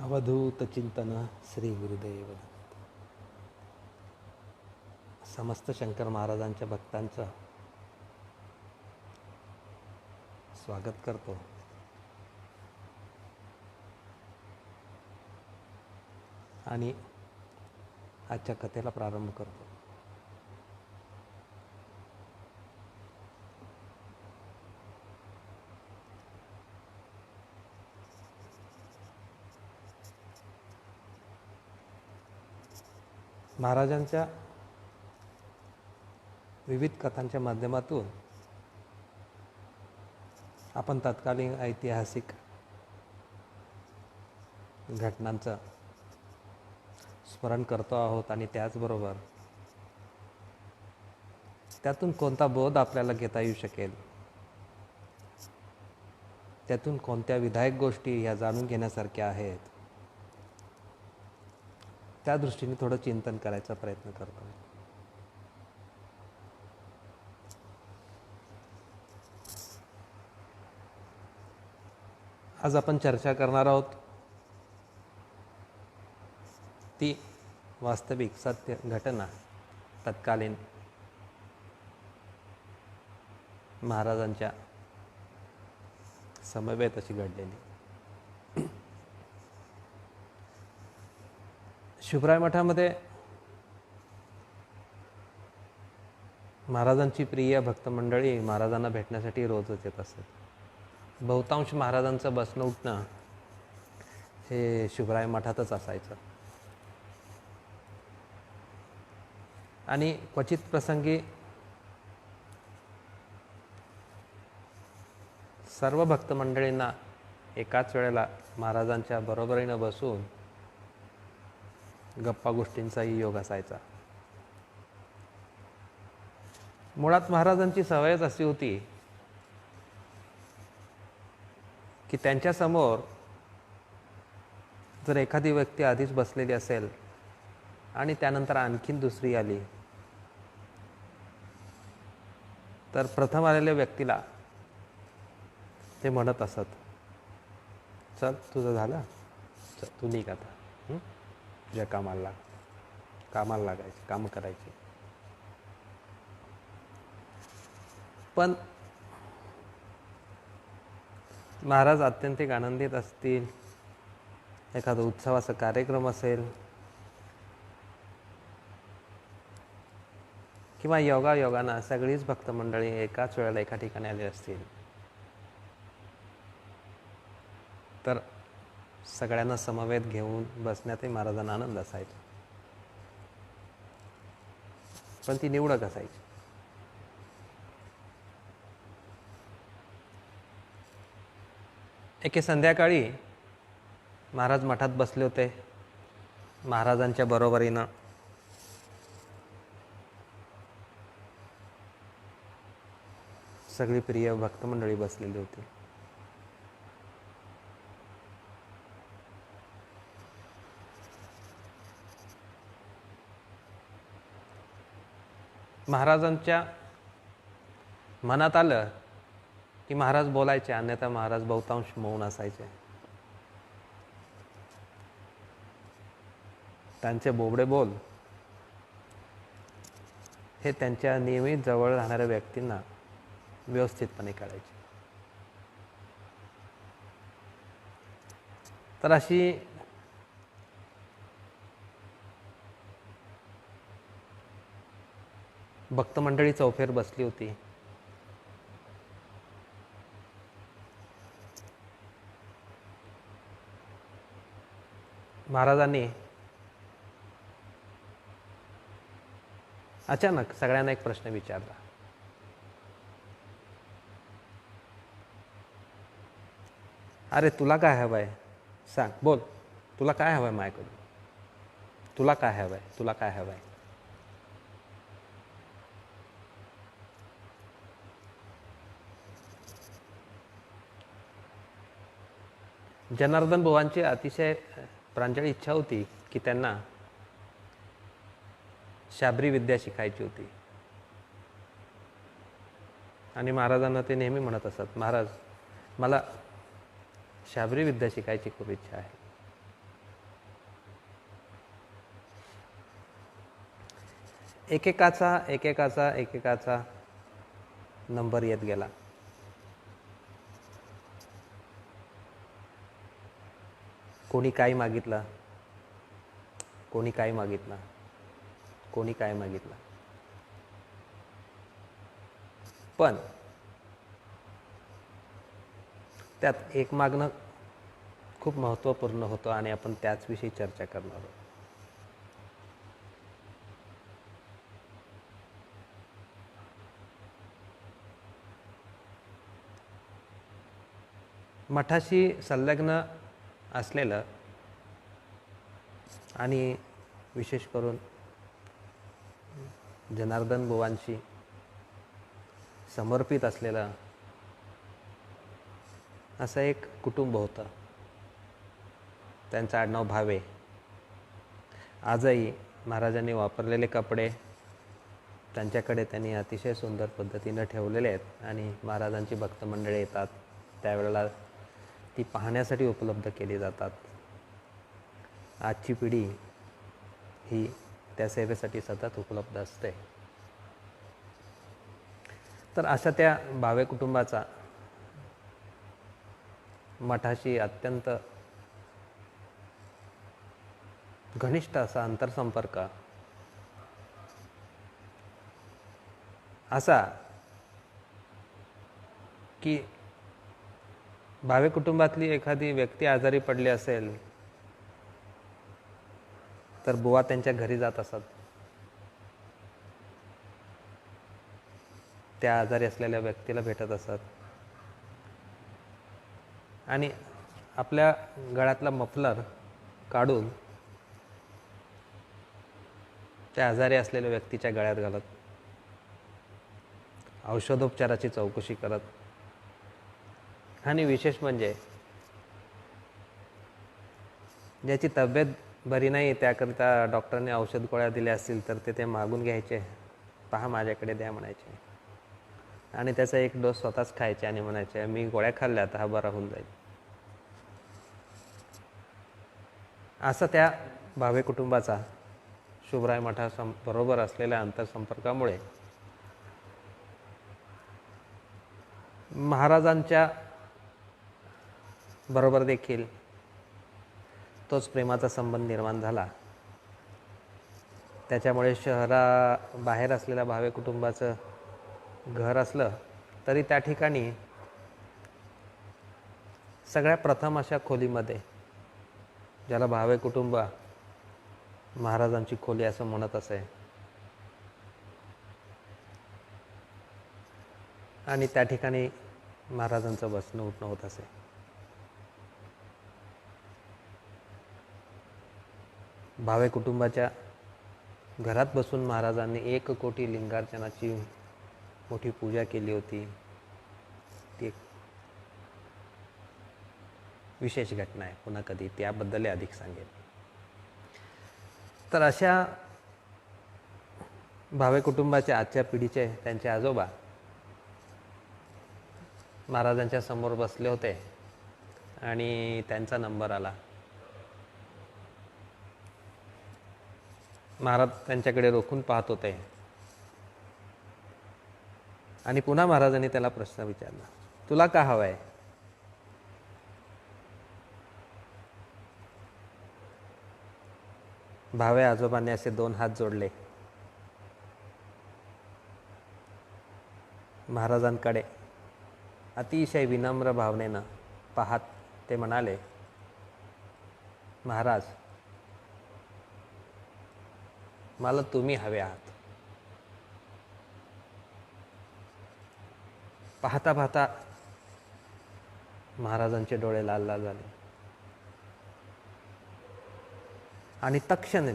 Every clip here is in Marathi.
अवधूत चिंतन श्री गुरुदेव दत्त. समस्त शंकर महाराजांच्या भक्तांचं स्वागत करतो. आणि आजच्या कथेला प्रारंभ करतो. महाराजांच्या विविध कथांच्या माध्यमातून आपण तत्कालीन ऐतिहासिक घटनांचं स्मरण करतो आहोत आणि त्याचबरोबर त्यातून कोणता बोध आपल्याला घेता येऊ शकेल, त्यातून कोणत्या विधायक गोष्टी ह्या जाणून घेण्यासारख्या आहेत, त्या दृष्टीने थोडं चिंतन करायचा प्रयत्न करतो. आज आपण चर्चा करणार आहोत ती वास्तविक सत्य घटना, तत्कालीन महाराजांच्या समवेत अशी घडलेली. शिवराय मठामध्ये महाराजांची प्रिय भक्त मंडळी महाराजांना भेटण्यासाठी रोजच येत असत. बहुतांश महाराजांचं बसणं उठणं हे शिवराय मठातच असायचं. आणि क्वचित प्रसंगी सर्व भक्त मंडळींना एकाच वेळेला महाराजांच्या बरोबरीनं बसून गप्पा गोष्टींचाही योग असायचा. मुळात महाराजांची सवयच अशी होती की त्यांच्यासमोर जर एखादी व्यक्ती आधीच बसलेली असेल आणि त्यानंतर आणखीन दुसरी आली तर प्रथम आलेल्या व्यक्तीला ते म्हणत असत, चल तुझं झालं, चल तू निघ आता, तुझ्या कामाला लागायचे, कामं करायची. पण महाराज अत्यंतिक आनंदित असतील, एखादा उत्सवाचा कार्यक्रम असेल किंवा योगायोगानं सगळीच भक्त मंडळी एकाच वेळेला एका ठिकाणी आली असतील तर सगळ्यांना समवेत घेऊन बसण्यातही महाराजांना आनंद असायचा. पण ती निवडक असायची. एके संध्याकाळी महाराज मठात बसले होते. महाराजांच्या बरोबरीनं सगळी प्रिय भक्त मंडळी बसलेली होती. महाराजांच्या मनात आलं की महाराज बोलायचे, अन्यथा महाराज बहुतांश मौन असायचे. त्यांचे बोबडे बोल हे त्यांच्या नियमित जवळ राहणाऱ्या व्यक्तींना व्यवस्थितपणे कळायचे. तर अशी भक्त मंडळी चौफेर बसली होती. महाराजांनी अचानक सगळ्यांना एक प्रश्न विचारला. अरे तुला काय हवंय, सांग, बोल, तुला काय हवंय माझ्याकडून, तुला काय हवंय, तुला काय हवंय. जनार्दन बुवांची अतिशय प्रांजळ इच्छा होती की त्यांना शाबरी विद्या शिकायची होती. आणि महाराजांना ते नेहमी म्हणत असत, महाराज मला शाबरी विद्या शिकायची खूप इच्छा आहे. एकेकाचा नंबर येत गेला. कोणी काय मागितलं, कोणी काय मागितलं, कोणी काय मागितलं. पण त्यात एक मागणं खूप महत्त्वपूर्ण होतं आणि आपण त्याचविषयी चर्चा करणार आहोत. मठाशी संलग्न असलेलं आणि विशेष करून जनार्दन बुवांशी समर्पित असलेलं असं एक कुटुंब होतं. त्यांचं आडनाव भावे. आजही महाराजांनी वापरलेले कपडे त्यांच्याकडे त्यांनी अतिशय सुंदर पद्धतीनं ठेवलेले आहेत आणि महाराजांची भक्त मंडळी येतात त्यावेळेला ती पाहण्यासाठी उपलब्ध केली जातात. आजची पिढी ही त्या सेवेसाठी सतत उपलब्ध असते. तर अशा त्या भावे कुटुंबाचा मठाशी अत्यंत घनिष्ठ असा अंतरसंपर्क असा की भावे कुटुंबातली एखादी व्यक्ती आजारी पडली असेल तर बुवा त्यांच्या घरी जात असत. त्या आजारी असलेल्या व्यक्तीला भेटत असत आणि आपल्या गळ्यातला मफलर काढून त्या आजारी असलेल्या व्यक्तीच्या गळ्यात घालत औषधोपचाराची चौकशी करत आणि विशेष म्हणजे ज्याची तब्येत बरी नाही त्याकरिता डॉक्टरने औषध गोळ्या दिल्या असतील तर ते मागून घ्यायचे, पहा माझ्याकडे द्या म्हणायचे आणि त्याचा एक डोस स्वतःच खायचे आणि म्हणायचे मी गोळ्या खाल्ल्या तर हा बरा होऊन जाईल. असं त्या भावे कुटुंबाचा शुभराय मठाबरोबर असलेल्या अंतरसंपर्कामुळे महाराजांच्या बरोबर देखील तोच प्रेमाचा संबंध निर्माण झाला. त्याच्यामुळे शहराबाहेर असलेल्या भावे कुटुंबाचं घर असलं तरी त्या ठिकाणी सगळ्या प्रथम अशा खोलीमध्ये, ज्याला भावे कुटुंब महाराजांची खोली असं म्हणत असे, आणि त्या ठिकाणी महाराजांचं बसणं उठणं होत असे. भावे कुटुंबाच्या घरात बसून महाराजांनी 1 कोटी लिंगार्चनाची मोठी पूजा केली होती. ती एक विशेष घटना आहे. पुन्हा कधी त्याबद्दल अधिक सांगेन. तर अशा भावे कुटुंबाच्या आजच्या पिढीचे त्यांचे आजोबा महाराजांच्या समोर बसले होते आणि त्यांचा नंबर आला. महाराज त्यांच्याकडे रोखून पाहत होते आणि पुन्हा महाराजांनी त्याला प्रश्न विचारला, तुला का हवंय? भावे आजोबांनी असे 2 हात जोडले. महाराजांकडे अतिशय विनम्र भावनेनं पाहत ते म्हणाले, महाराज, मला तुम्ही हवे आहात. पाहता पाहता महाराजांचे डोळे लाल लाल झाले आणि तत्क्षणी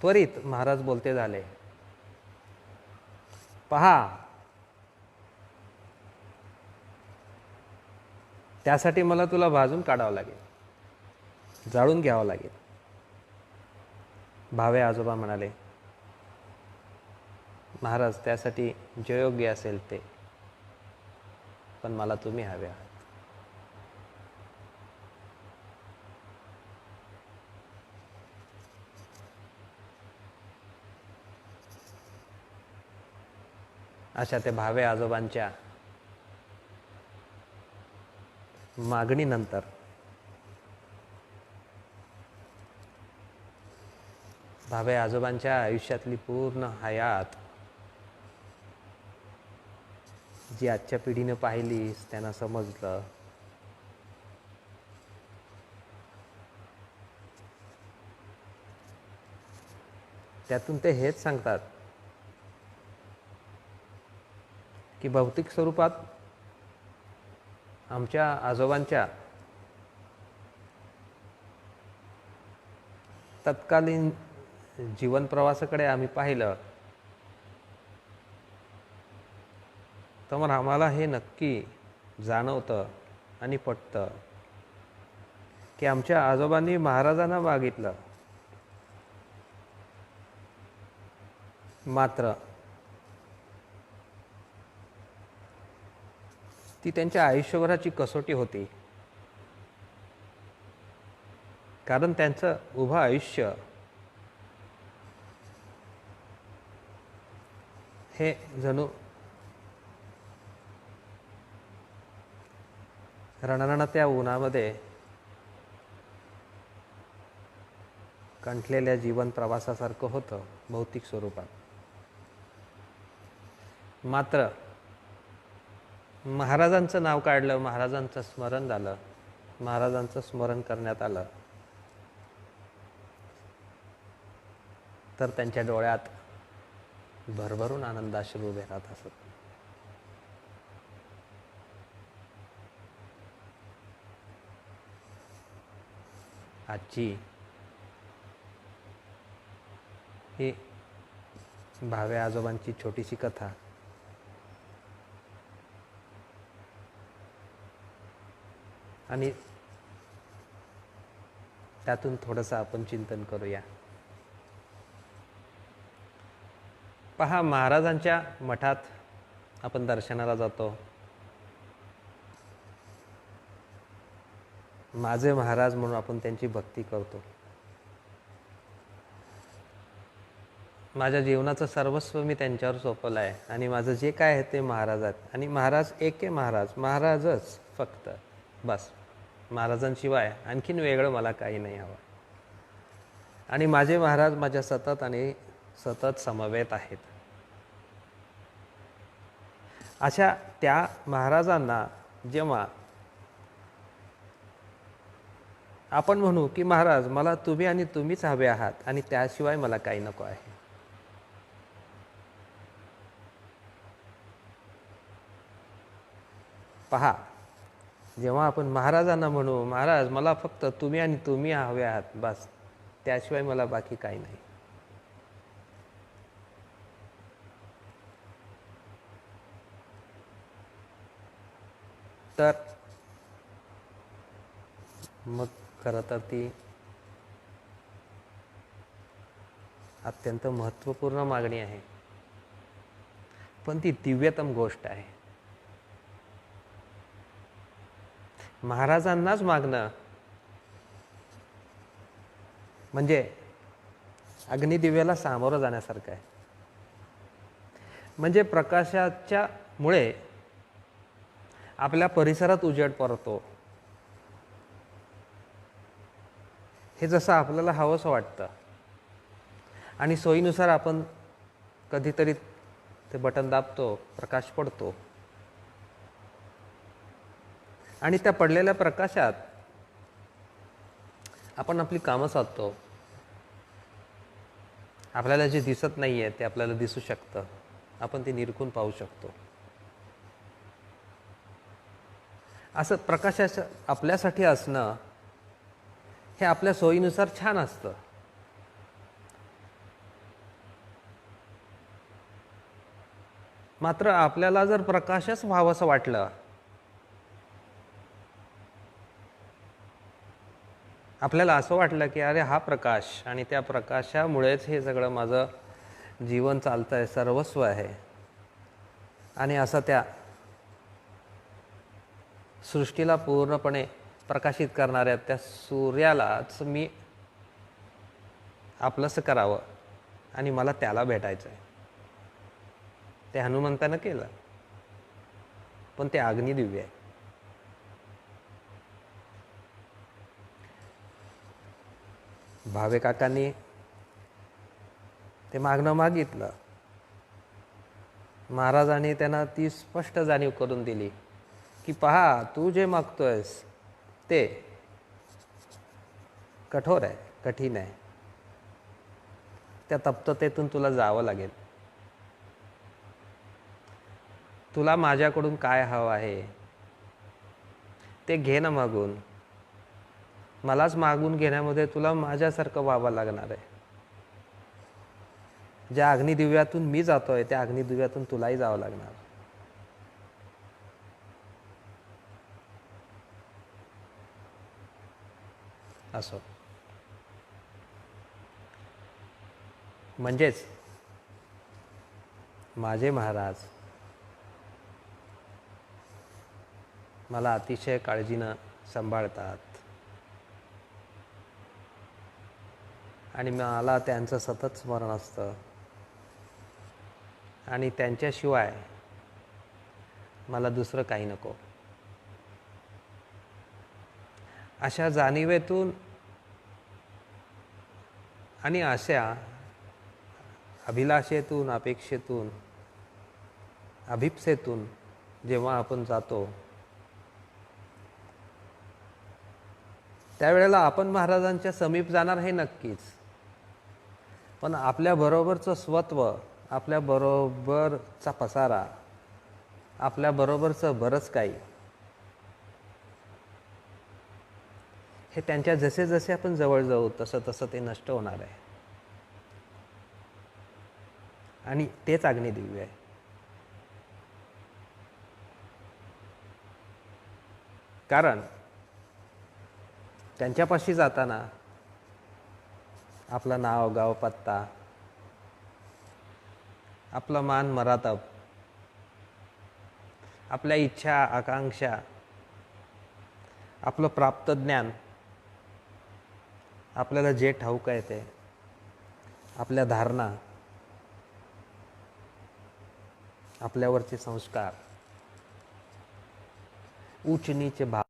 त्वरित महाराज बोलते झाले, पहा, त्यासाठी मला तुला भाजून काढावं लागेल, जाळून घ्यावं लागेल. भावे आजोबा म्हणाले, महाराज, त्यासाठी जे योग्य असेल ते, पण मला तुम्ही हवे आहात. अशा त्या भावे आजोबांच्या मागणीनंतर भावे आजोबांच्या आयुष्यातली पूर्ण हयात जी आजच्या पिढीनं पाहिली, त्यांना समजलं. त्यातून ते हेच सांगतात की भौतिक स्वरूपात आमच्या आजोबांच्या तत्कालीन जीवन प्रवासाकडे आम्ही पाहिलं तर आम्हाला हे नक्की जाणवतं आणि पटतं की आमच्या आजोबांनी महाराजांना मागितलं, मात्र ती त्यांच्या आयुष्यभराची कसोटी होती. कारण त्यांचं उभं आयुष्य हे जणू रणरणत्या उन्हामध्ये कंठलेल्या जीवन प्रवासासारखं होतं भौतिक स्वरूपात. मात्र महाराजांचं नाव काढलं, महाराजांचं स्मरण झालं, महाराजांचं स्मरण करण्यात आलं तर त्यांच्या डोळ्यात भरभरून आनंदाश्रू उभे राहत असत. आजची ही भावे आजोबांची छोटीशी कथा आणि त्यातून थोडंसं आपण चिंतन करूया. पहा, महाराजांच्या मठात आपण दर्शनाला जातो. माझे महाराज म्हणून आपण त्यांची भक्ती करतो. माझ्या जीवनाचं सर्वस्व मी त्यांच्यावर सोपवलं आहे आणि माझं जे काय आहे ते महाराज आहेत. आणि महाराज एक आहे, महाराजच फक्त, बस. महाराजांशिवाय आणखीन वेगळं मला काही नाही हवं. आणि माझे महाराज माझ्या सतत समवेत आहेत. अशा त्या महाराजांना जेव्हा आपण म्हणू की महाराज मला तुम्ही आणि तुम्हीच हवे आहात आणि त्याशिवाय मला काही नको आहे, पहा, जेव्हा आपण महाराजांना म्हणू महाराज मला फक्त तुम्ही आणि तुम्ही हवे आहात, बस, त्याशिवाय मला बाकी काही नाही, तर मग खरं तर ती अत्यंत महत्त्वपूर्ण मागणी आहे, पण ती दिव्यतम गोष्ट आहे. महाराजांनाच मागणं म्हणजे अग्निदिव्याला सामोरं जाण्यासारखं आहे. म्हणजे प्रकाशाच्या मुळे आपल्या परिसरात उजेड पडतो. हे जसं आपल्याला हवंसं वाटतं आणि सोयीनुसार आपण कधीतरी ते बटन दाबतो, प्रकाश पडतो आणि त्या पडलेल्या प्रकाशात आपण आपली कामं साधतो. आपल्याला जे दिसत नाहीये ते आपल्याला दिसू शकतं, आपण ते निरखून पाहू शकतो. असं प्रकाशाचं आपल्यासाठी असणं हे आपल्या सोयीनुसार छान असतं. मात्र आपल्याला जर प्रकाशच व्हावंसं वाटलं, आपल्याला असं वाटलं की अरे हा प्रकाश आणि त्या प्रकाशामुळेच हे सगळं माझं जीवन चालतं आहे, सर्वस्व आहे, आणि असं त्या सृष्टीला पूर्णपणे प्रकाशित करणाऱ्या त्या सूर्यालाच मी आपलंसं करावं आणि मला त्याला भेटायचं आहे, ते हनुमंतानं केलं, पण ते अग्निदिव्य आहे. भावे काकांनी ते मागणं मागितलं. महाराजांनी त्यांना ती स्पष्ट जाणीव करून दिली की पहा, तू जे मागतोयस ते कठोर आहे, कठीण आहे. त्या तप्ततेतून तुला जावं लागेल. तुला माझ्याकडून काय हवं आहे ते घे ना मागून. मलाच मागून घेण्यामध्ये तुला माझ्यासारखं व्हावं लागणार आहे. ज्या अग्निदिव्यातून मी जातोय त्या अग्निदिव्यातून तुलाही जावं लागणार. असो. म्हणजेच माझे महाराज मला अतिशय काळजीनं सांभाळतात आणि मला त्यांचं सतत स्मरण असतं आणि त्यांच्याशिवाय मला दुसरं काही नको. अशा जाणीवेतून आणि अशा अभिलाषेतून, अपेक्षेतून, अभिप्सेतून जेव्हा आपण जातो त्यावेळेला आपण महाराजांच्या समीप जाणार हे नक्कीच, पण आपल्याबरोबरचं स्वत्व, आपल्याबरोबरचा पसारा, आपल्याबरोबरचं बरंच काही हे त्यांच्या जसे जसे आपण जवळ जाऊ तसं तसं ते नष्ट होणार आहे. आणि तेच अग्निदिव्य आहे. कारण त्यांच्यापाशी जाताना आपलं नाव, गाव, पत्ता, आपला मान मरातब, आपल्या इच्छा, आकांक्षा, आपलं प्राप्त ज्ञान, आपल्याला जे ठाऊक आहे ते, आपल्या धारणा, आपल्यावरचे संस्कार, उच्च नीच भाव,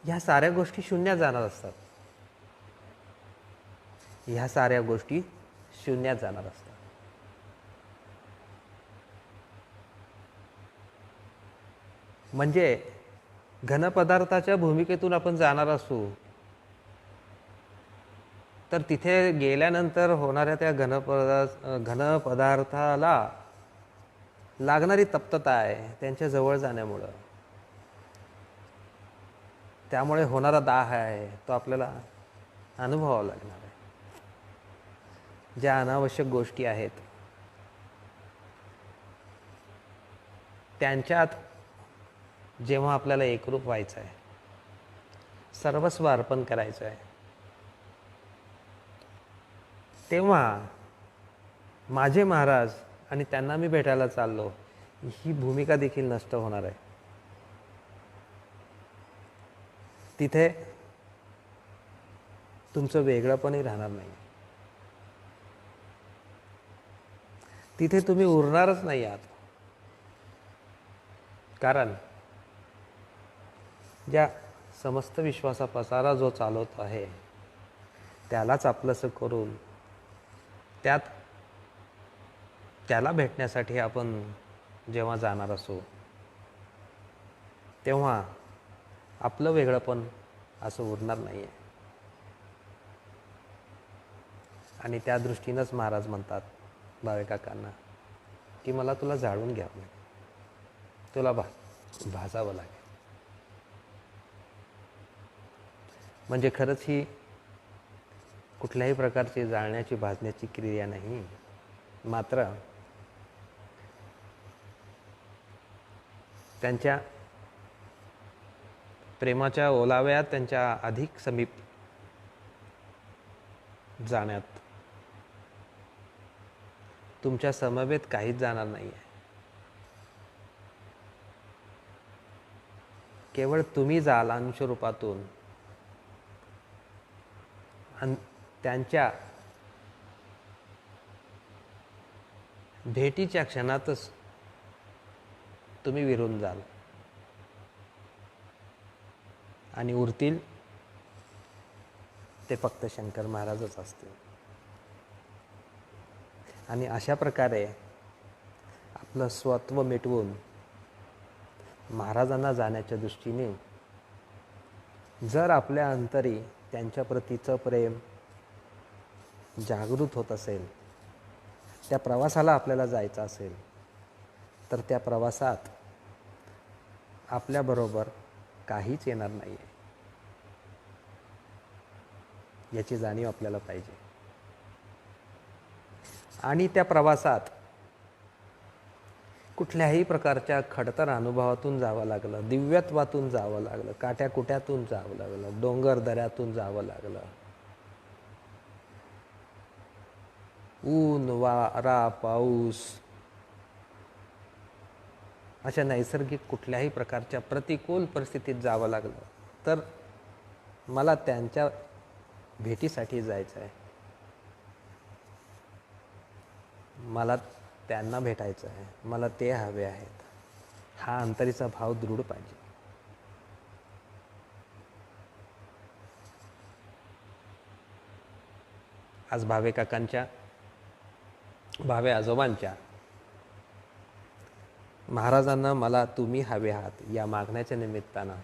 ह्या साऱ्या गोष्टी शून्यात जाणार असतात. ह्या साऱ्या गोष्टी शून्यात जाणार असतात. म्हणजे घनपदार्थाच्या भूमिकेतून आपण जाणार असू तर तिथे गेल्यानंतर होणाऱ्या त्या घनपदार्थाला लागणारी तप्तता आहे त्यांच्या जवळ जाण्यामुळं. त्यामुळे होणारा दाह आहे तो आपल्याला अनुभवावा लागणार आहे. ज्या अनावश्यक गोष्टी आहेत त्यांच्यात जेव्हा आपल्याला एकरूप व्हायचं आहे, सर्वस्व अर्पण करायचं आहे, तेव्हा माझे महाराज आणि त्यांना मी भेटायला चाललो ही भूमिका देखील नष्ट होणार आहे. तिथे तुमचं वेगळंपणही राहणार नाही. तिथे तुम्ही उरणारच नाही आहात. कारण ज्या समस्त विश्वाचा पसारा जो चालवत आहे त्यालाच आपलंसं करून त्याला भेटण्यासाठी आपण जेव्हा जाणार असू तेव्हा आपलं वेगळंपण असं उरणार नाही आहे. आणि त्या दृष्टीनंच महाराज म्हणतात भावे काकांना की मला तुला जाळून घ्यावं लागेल, तुला भाजावं लागेल. म्हणजे खरंच ही कुठल्याही प्रकारची जाळण्याची, भाजण्याची क्रिया नाही, मात्र त्यांच्या प्रेमाच्या ओलाव्यात त्यांच्या अधिक समीप जाण्यात तुमच्या समवेत काहीच जाणार नाही आहे. केवळ तुम्ही जाल अंश रूपातून त्यांच्या भेटीच्या क्षणातच तुम्ही विरून जाल आणि उरतील ते फक्त शंकर महाराजच असतील. आणि अशा प्रकारे आपलं स्वत्व मिटवून महाराजांना जाण्याच्या दृष्टीने जर आपल्या अंतरी त्यांच्या प्रतीचं प्रेम जागृत होत असेल, त्या प्रवासाला आपल्याला जायचं असेल, तर त्या प्रवासात आपल्याबरोबर काहीच येणार नाही आहे याची जाणीव आपल्याला पाहिजे. आणि त्या प्रवासात कुठल्याही प्रकारच्या खडतर अनुभवातून जावं लागलं, दिव्यत्वातून जावं लागलं, काट्याकुट्यातून जावं लागलं, डोंगर दऱ्यातून जावं लागलं, ऊन वारा पाऊस अशा नैसर्गिक कुठल्याही प्रकारच्या प्रतिकूल परिस्थितीत जावं लागलं, तर मला त्यांच्या भेटीसाठी जायचं आहे, मला त्यांना भेटायचं आहे, मला ते हवे आहेत, हा अंतरीचा भाव दृढ पाहिजे. आज भावे काकांच्या, भावे आजोबांच्या महाराजांना मला तुम्ही हवे आहात या मागण्याच्या निमित्तानं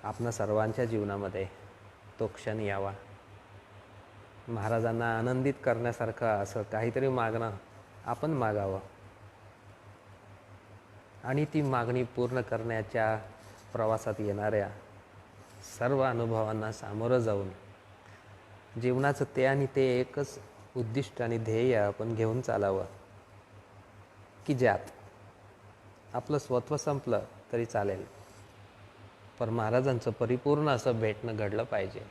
आपणा सर्वांच्या जीवनामध्ये तो क्षण यावा. महाराजांना आनंदित करण्यासारखं असं काहीतरी मागणं आपण मागावं आणि ती मागणी पूर्ण करण्याच्या प्रवासात येणाऱ्या सर्व अनुभवांना सामोरं जाऊन जीवनाचं ते आणि ते एकच उद्दिष्ट आणि ध्येय आपण घेऊन चालावं की ज्यात आपलं स्वत्व संपलं तरी चालेल, पण महाराजांचं परिपूर्ण असं भेटणं घडलं पाहिजे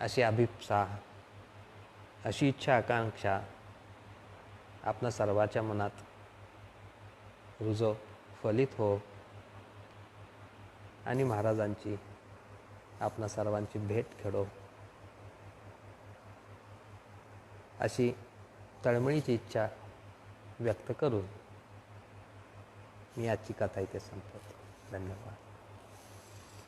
अशी अभिप्सा, अशी इच्छा आकांक्षा आपणा सर्वाच्या मनात रुजो, फलित हो आणि महाराजांची आपणा सर्वांची भेट घडो अशी तळमळीची इच्छा व्यक्त करून मी आजची कथा इथे संपवतो. धन्यवाद.